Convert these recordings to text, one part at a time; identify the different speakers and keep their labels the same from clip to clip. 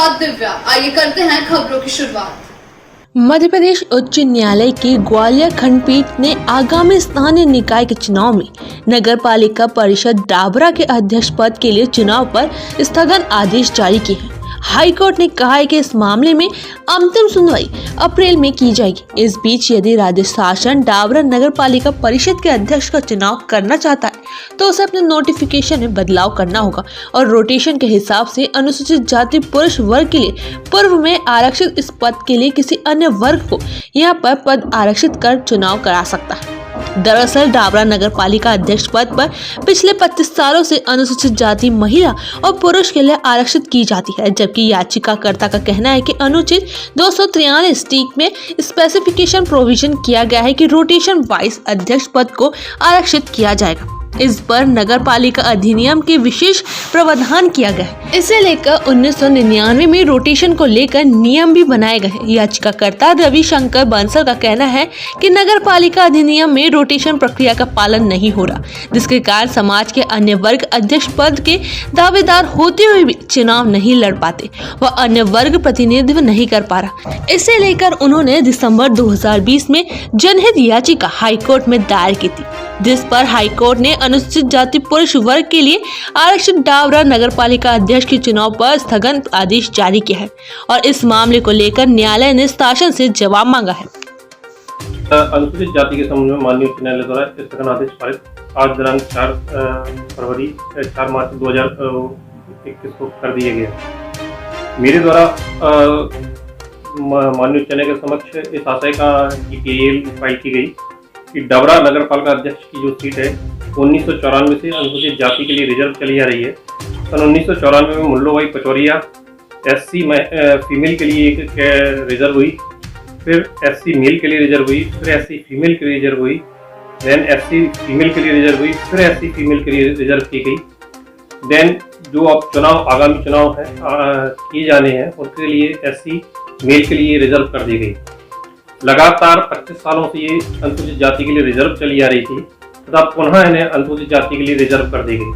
Speaker 1: साथ दिव्या। आइए करते हैं खबरों की शुरुआत।
Speaker 2: मध्य प्रदेश उच्च न्यायालय की ग्वालियर खंडपीठ ने आगामी स्थानीय निकाय के चुनाव में नगर पालिका परिषद डाबरा के अध्यक्ष पद के लिए चुनाव पर स्थगन आदेश जारी किए हैं। हाई कोर्ट ने कहा है कि इस मामले में अंतिम सुनवाई अप्रैल में की जाएगी। इस बीच यदि राज्य शासन डाबरा नगर पालिका परिषद के अध्यक्ष का चुनाव करना चाहता है तो उसे अपने नोटिफिकेशन में बदलाव करना होगा और रोटेशन के हिसाब से अनुसूचित जाति पुरुष वर्ग के लिए पूर्व में आरक्षित इस पद के लिए किसी अन्य वर्ग को यहाँ पर पद आरक्षित कर चुनाव करा सकता है। दरअसल डाबरा नगर पालिका अध्यक्ष पद पर पिछले 25 सालों से अनुसूचित जाति महिला और पुरुष के लिए आरक्षित की जाती है, जबकि याचिकाकर्ता का कहना है कि अनुच्छेद 243 टीक में स्पेसिफिकेशन प्रोविजन किया गया है कि रोटेशन वाइज अध्यक्ष पद को आरक्षित किया जाएगा। इस पर नगर पालिका अधिनियम के विशेष प्रावधान किया गया है। इसे लेकर 1999 में रोटेशन को लेकर नियम भी बनाए गए हैं। याचिकाकर्ता रविशंकर बंसल का कहना है कि नगर पालिका अधिनियम में रोटेशन प्रक्रिया का पालन नहीं हो रहा, जिसके कारण समाज के अन्य वर्ग अध्यक्ष पद के दावेदार होते हुए भी चुनाव नहीं लड़ पाते व अन्य वर्ग प्रतिनिधित्व नहीं कर पा रहा। इसे लेकर उन्होंने दिसंबर 2020 में जनहित याचिका हाईकोर्ट में दायर की थी, जिस पर हाईकोर्ट ने अनुसूचित जाति पुरुष वर्ग के लिए आरक्षित डाबरा नगर पालिका अध्यक्ष के चुनाव पर स्थगन आदेश जारी किया है और इस मामले को लेकर न्यायालय ने शासन से जवाब मांगा है।
Speaker 3: अनुसूचित जाति के संबंध में माननीय उच्च न्यायालय द्वारा स्थगन आदेश पारित आज दिनांक 4 मार्च 2021 को कर दिए गए। मेरे द्वारा माननीय उच्च न्यायालय के समक्ष इस आशय का DPAL फाइल की गई कि डाबरा नगर पालिका अध्यक्ष की जो सीट है 1994 से अनुसूचित जाति के लिए रिजर्व चली आ रही है। सन 1994 में मुल्लोभाई पचौरिया SC फीमेल के लिए एक रिजर्व हुई, फिर SC मेल के लिए रिजर्व हुई, फिर SC फीमेल के लिए रिजर्व हुई, देन SC फीमेल के लिए रिजर्व हुई, फिर SC फीमेल के लिए रिजर्व की गई। देन जो अब चुनाव आगामी चुनाव है किए जाने हैं उसके लिए SC मेल के लिए रिजर्व कर दी गई। लगातार 25 सालों से ये अनुसूचित जाति के लिए रिजर्व चली आ रही थी तथा पुनः इन्हें अनुसूचित जाति के लिए रिजर्व कर दी गई।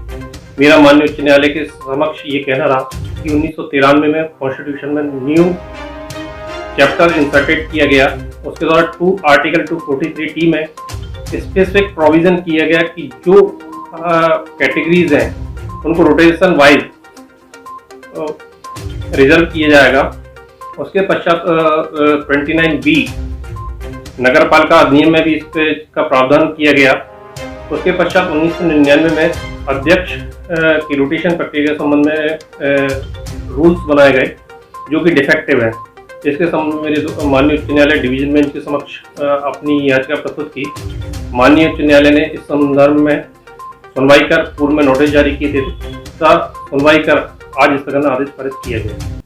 Speaker 3: मेरा माननीय उच्च न्यायालय के समक्ष ये कहना रहा कि 1993 में कॉन्स्टिट्यूशन में न्यू चैप्टर इंसर्टेड किया गया। उसके द्वारा आर्टिकल 243T में स्पेसिफिक प्रोविजन किया गया कि जो कैटेगरीज हैं उनको रोटेशन वाइज रिजर्व किया जाएगा। उसके पश्चात 29B नगर पालिका अधिनियम में भी इस पे का प्रावधान किया गया। उसके पश्चात 1999 में अध्यक्ष की रोटेशन प्रक्रिया के संबंध में रूल्स बनाए गए जो कि डिफेक्टिव है। इसके संबंध में मेरे माननीय उच्च न्यायालय डिवीजन बेंच के समक्ष अपनी याचिका प्रस्तुत की। माननीय उच्च न्यायालय ने इस संदर्भ में सुनवाई कर पूर्व में नोटिस जारी किए थे तथा सुनवाई कर आज स्थगन आदेश पारित किया गया।